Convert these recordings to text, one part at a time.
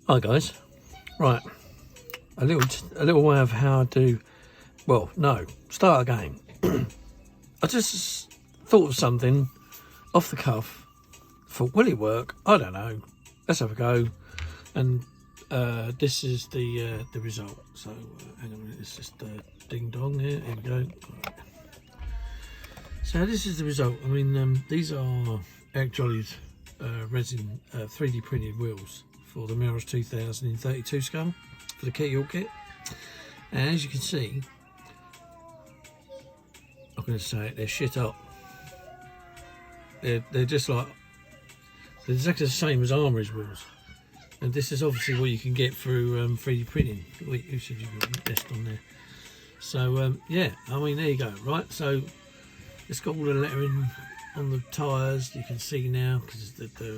Hi guys, right, a little way of how I do, well, no, start a game. I just thought of something off the cuff, thought, will it work? I don't know, let's have a go, and this is the result. So hang on a minute, it's just ding dong here we go. Right. So this is the result. I mean, these are actually resin 3D printed wheels for the Mirage 2000 in 32 scale for the Kitty Hawk kit. And as you can see, I'm going to say it, they're shit up. They're just like, they're exactly the same as Armory's wheels. And this is obviously what you can get through 3D printing. Wait, who said you could test on there? So yeah, I mean, there you go, right? So it's got all the lettering on the tyres, you can see now, because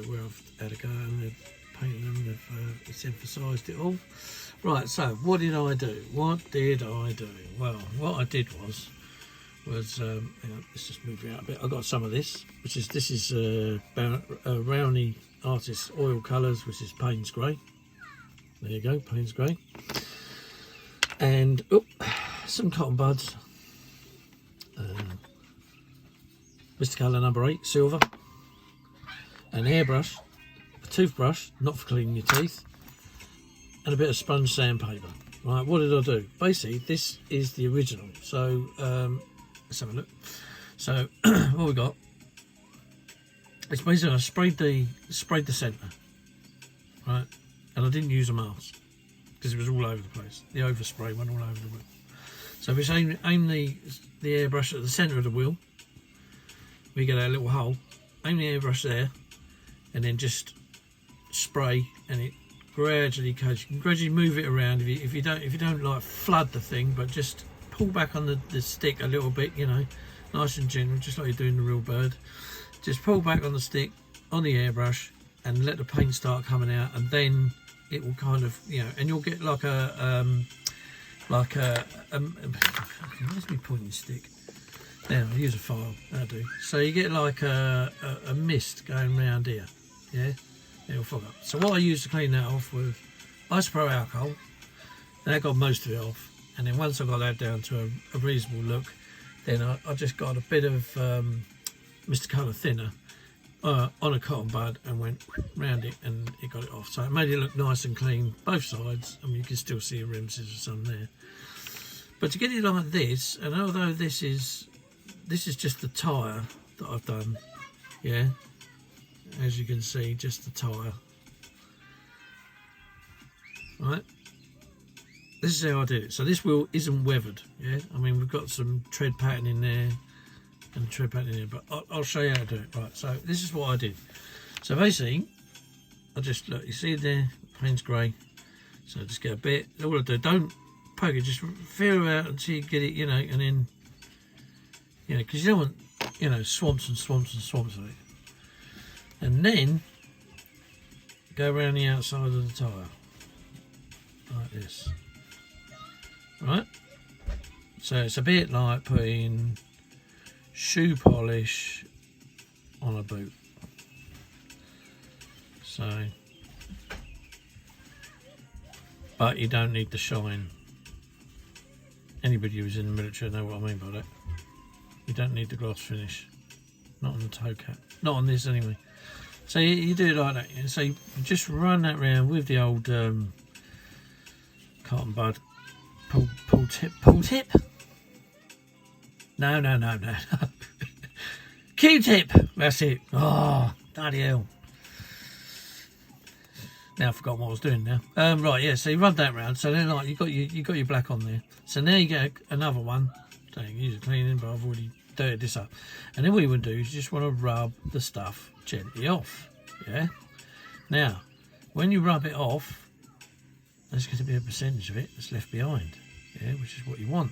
where I've had a go and they've painted them, it's emphasised it all. Right, so what did I do? Well, what I did was hang on, let's just move it out a bit. I got some of this, this is Rowney Artist Oil Colours, which is Payne's Grey. There you go, Payne's Grey. And some cotton buds. Mr. Colour number 8, silver. An airbrush, a toothbrush, not for cleaning your teeth, and a bit of sponge sandpaper. Right, what did I do? Basically, this is the original. So let's have a look. So what we got? It's basically I sprayed the centre, right, and I didn't use a mask because it was all over the place. The overspray went all over the wheel. So if we aim the airbrush at the centre of the wheel, we get a little hole. Aim the airbrush there, and then just spray, and it gradually goes. You can gradually move it around if you don't like flood the thing, but just pull back on the stick a little bit, you know, nice and gentle, just like you're doing the real bird. Just pull back on the stick on the airbrush and let the paint start coming out, and then it will kind of, you know, and you'll get like where's my pointing stick? There, I'll use a file, that'll do. So you get like a mist going round here, yeah? It'll fog up. So what I used to clean that off was isopropyl alcohol, and that got most of it off. And then once I got that down to a reasonable look, then I just got a bit of Mr. Colour thinner on a cotton bud and went round it, and it got it off. So it made it look nice and clean, both sides. I mean, you can still see a rim scissors or some there. But to get it like this, and although this is just the tyre that I've done, yeah, as you can see, just the tyre, right? This is how I did it. So this wheel isn't weathered, yeah. I mean, we've got some tread pattern in there and tread pattern in there, but I'll show you how to do it. Right, so this is what I did. So basically, I just, look, you see it there, Payne's Grey. So just get a bit, all I do, don't poke it, just feel out until you get it, you know, and then, you know, because you don't want, you know, swamps and swamps and swamps of it. And then go around the outside of the tyre like this, right? So it's a bit like putting shoe polish on a boot. So, but you don't need the shine. Anybody who's in the military know what I mean by that. You don't need the gloss finish, not on the toe cap, not on this anyway. So you do it like that, and so you just run that round with the old cotton bud, pull tip. No. Q-tip. That's it. Oh, bloody hell. Now I've forgotten what I was doing now. Right, yeah. So you run that round. So then, like, you got your black on there. So now you get another one. So you can use a cleaning, but I've already dirtied this up. And then what you want to do is you just want to rub the stuff gently off. Yeah. Now, when you rub it off, there's going to be a percentage of it that's left behind. Yeah, which is what you want,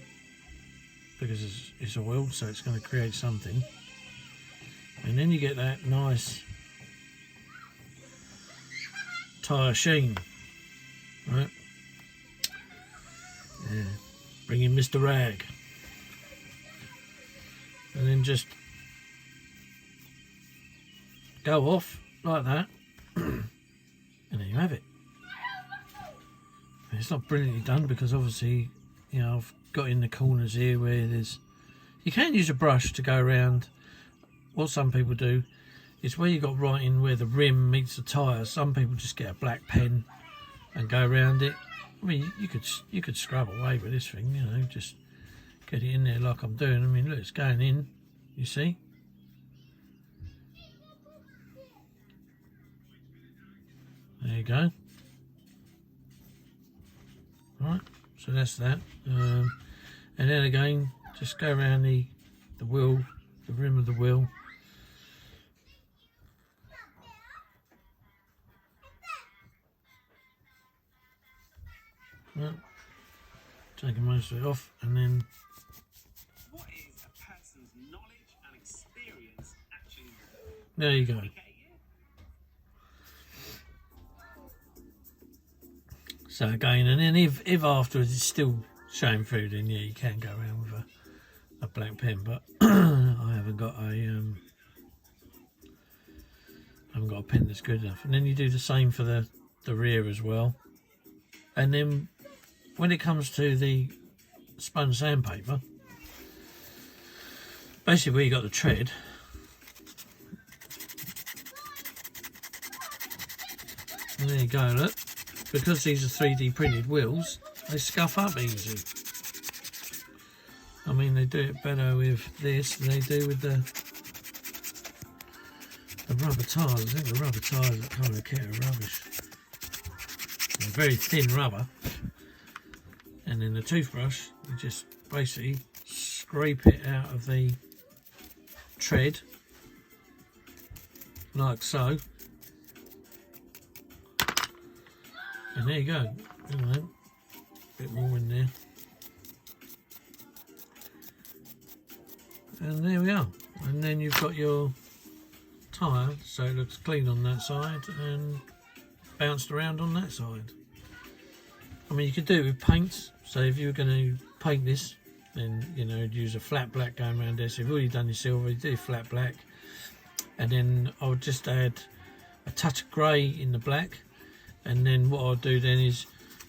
because it's oil, so it's going to create something. And then you get that nice tyre sheen, right? Yeah. Bring in Mr. Rag, and then just go off like that, and there you have it. It's not brilliantly done because obviously, you know, I've got in the corners here where there's, you can use a brush to go around. What some people do is where you got right in where the rim meets the tyre, some people just get a black pen and go around it. I mean, you could scrub away with this thing, you know, just get it in there like I'm doing. I mean, look, it's going in, you see. There you go. Right, so that's that. And then again, just go around the wheel, the rim of the wheel. Right, taking most of it off, and then. What is a person's knowledge and experience actually? There you go. So again, and then if afterwards it's still showing through, then yeah, you can go around with a black pen, but I haven't got a pen that's good enough. And then you do the same for the rear as well. And then when it comes to the sponge sandpaper, basically where you got the tread, and there you go, look. Because these are 3D printed wheels, they scuff up easy. I mean, they do it better with this than they do with the rubber tyres. I think the rubber tyres are kind of kit of rubbish. They're very thin rubber. And then the toothbrush, you just basically scrape it out of the tread, like so. And there you go, you know, a bit more in there. And there we are. And then you've got your tyre, so it looks clean on that side and bounced around on that side. I mean, you could do it with paints. So if you were going to paint this, then, you know, use a flat black going around this. If you've already done your silver, you do flat black. And then I would just add a touch of grey in the black. And then what I'll do then is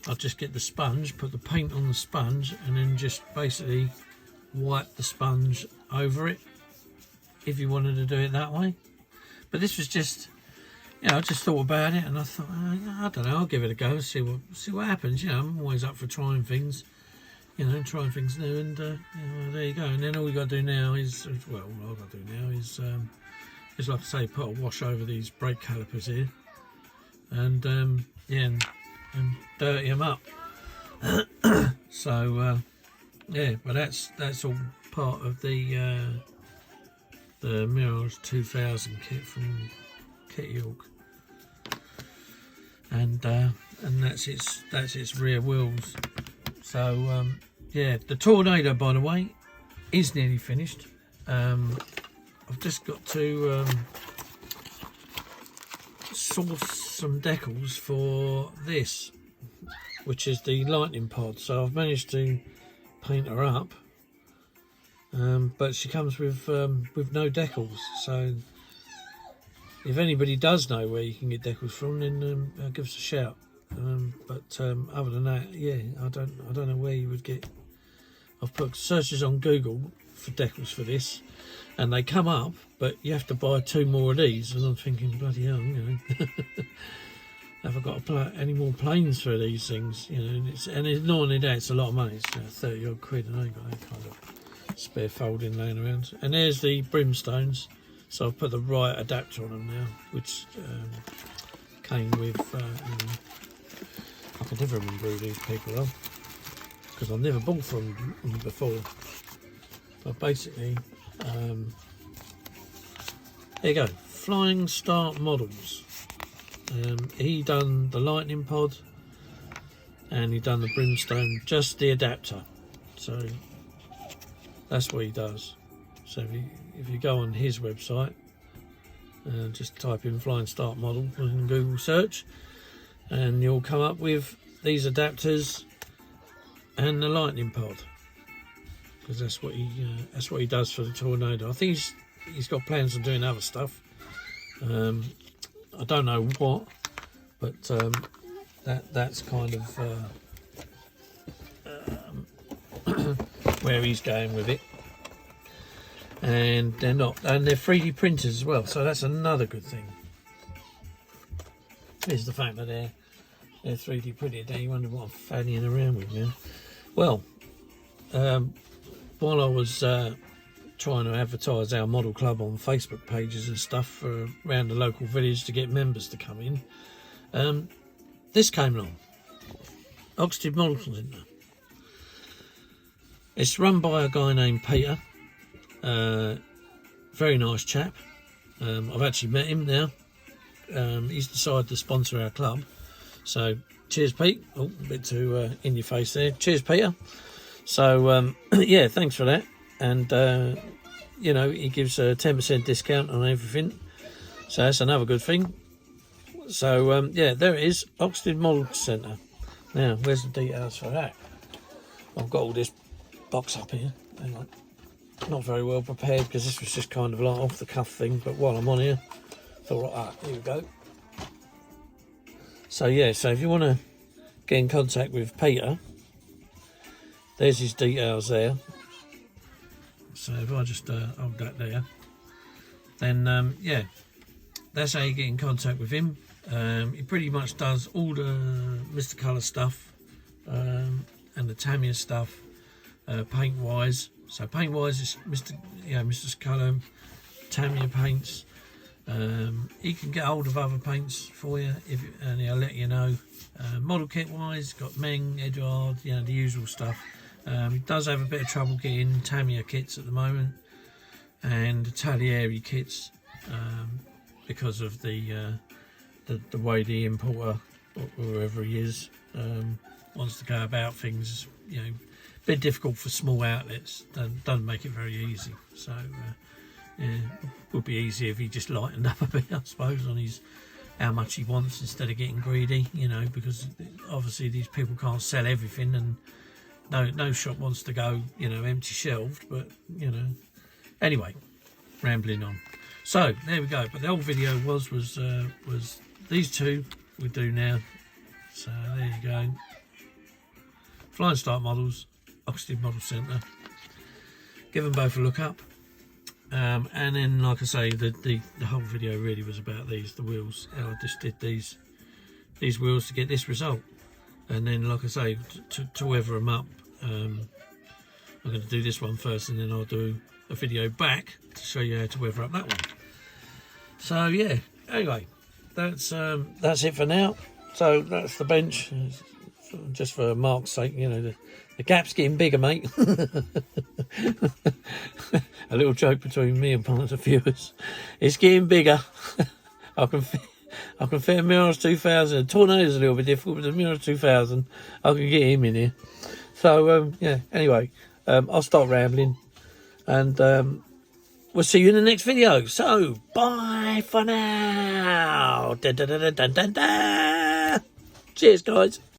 I'll just get the sponge, put the paint on the sponge, and then just basically wipe the sponge over it if you wanted to do it that way. But this was just, you know, I just thought about it and I thought, I don't know, I'll give it a go, see what happens. You know, I'm always up for trying things, you know, trying things new, and you know, there you go. And then all we got to do now is, well, all I've got to do now is like I say, put a wash over these brake calipers here. And yeah, and dirty them up. So yeah, but that's all part of the Mirage 2000 kit from Kitty Hawk, and that's its rear wheels. So yeah, the Tornado, by the way, is nearly finished. I've just got to source some decals for this, which is the lightning pod. So I've managed to paint her up, but she comes with no decals. So if anybody does know where you can get decals from, then give us a shout. But other than that, yeah, I don't know where you would get. I've put searches on Google for decals for this, and they come up, but you have to buy 2 more of these. And I'm thinking, bloody hell, you know, have I got to any more planes for these things? You know, and it's not only that, it's a lot of money. It's 30 odd quid, and I ain't got that kind of spare folding laying around. And there's the brimstones. So I've put the right adapter on them now, which came with, you know, I can never remember who these people are, because I've never bought from them before. But basically, there you go, Flying Start Models. He done the lightning pod and he done the brimstone, just the adapter. So that's what he does. So if you go on his website, just type in Flying Start Model in Google search, and you'll come up with these adapters and the lightning pod, because that's what he does for the Tornado. I think he's got plans on doing other stuff. I don't know what, but that's kind of where he's going with it. And they're 3D printers as well, so that's another good thing. Is the fact that they're 3D printed. Now you wonder what I'm fannying around with now. Well, while I was trying to advertise our model club on Facebook pages and stuff around the local village to get members to come in, this came along. Oxted Model Centre. It's run by a guy named Peter. Very nice chap. I've actually met him now. He's decided to sponsor our club. So, cheers, Pete. Oh, a bit too in your face there. Cheers, Peter. So, yeah, thanks for that. And, you know, he gives a 10% discount on everything. So, that's another good thing. So, yeah, there it is. Oxted Model Centre. Now, where's the details for that? I've got all this box up here. Hang on. Not very well prepared because this was just kind of like off the cuff thing. But while I'm on here, I thought, here we go. So, yeah, so if you want to get in contact with Peter, there's his details there. So if I just hold that there, then, yeah, that's how you get in contact with him. He pretty much does all the Mr. Colour stuff and the Tamiya stuff, paint-wise. So paint-wise is Mr. Colour, Tamiya paints. He can get hold of other paints for you, and he'll let you know. Model kit-wise, got Meng, Eduard, you know, the usual stuff. He does have a bit of trouble getting Tamiya kits at the moment and Taglieri kits because of the way the importer, or whoever he is, wants to go about things. You know, a bit difficult for small outlets. Doesn't make it very easy. So yeah, would be easy if he just lightened up a bit, I suppose, on his how much he wants instead of getting greedy. You know, because obviously these people can't sell everything, and no shop wants to go, you know, empty shelved. But you know, anyway, rambling on. So there we go. But the whole video was these two we do now. So there you go. Flying Start Models, Oxted Model Centre. Give them both a look up. And then, like I say, the whole video really was about the wheels. How I just did these wheels to get this result. And then, like I say, to weather them up, I'm going to do this one first, and then I'll do a video back to show you how to weather up that one. So yeah, anyway, that's it for now. So that's the bench, just for Mark's sake. You know, the gap's getting bigger, mate. A little joke between me and one of the viewers. It's getting bigger. I can fit a Mirage 2000. A Tornado's a little bit difficult, but the Mirage 2000, I can get him in here. So yeah. Anyway, I'll start rambling, and we'll see you in the next video. So bye for now. Da, da, da, da, da, da, da. Cheers, guys.